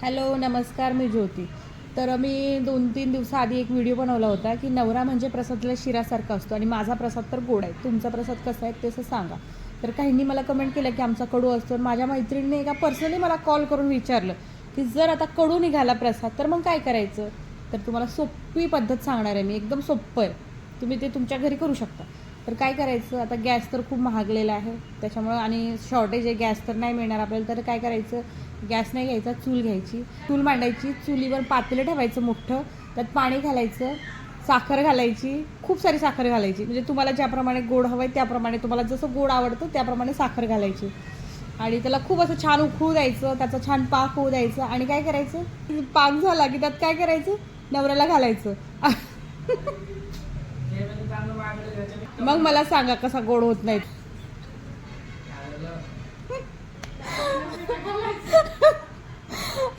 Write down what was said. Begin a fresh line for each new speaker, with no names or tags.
Hello नमस्कार, मी ज्योती. तर मी 2-3 दिवसाआधी एक व्हिडिओ बनवला होता की नवरा म्हणजे प्रसादला शिरासारखा असतो आणि माझा प्रसाद तर गोड आहे. तुमचा प्रसाद कसा आहे तसं सांगा. तर काहींनी मला कमेंट केलं की आमचा कडू असतो. माझ्या मैत्रिणीने एका पर्सनली मला कॉल करून विचारलं की जर आता कडू निघाला प्रसाद तर मग काय करायचं. तर तुम्हाला सोपी पद्धत सांगणार आहे मी, एकदम सोपं आहे. तुम्ही ते तुमच्या घरी करू शकता. तर काय करायचं, आता गॅस तर खूप महागलेला आहे त्याच्यामुळं आणि शॉर्टेज आहे, गॅस तर नाही मिळणार आपल्याला. तर काय करायचं, गॅस नाही घ्यायचा, चूल घ्यायची, चूल मांडायची, चुलीवर पातेलं ठेवायचं मोठं, त्यात पाणी घालायचं, साखर घालायची, खूप सारी साखर घालायची, म्हणजे तुम्हाला ज्याप्रमाणे गोड हवं आहे त्याप्रमाणे, तुम्हाला जसं गोड आवडतं त्याप्रमाणे साखर घालायची आणि त्याला खूप असं छान उकळू द्यायचं, त्याचा छान पाक होऊ द्यायचं. आणि काय करायचं, पाक झाला की त्यात काय करायचं, नवऱ्याला घालायचं. मग मला सांगा कसा गोड होत नाही.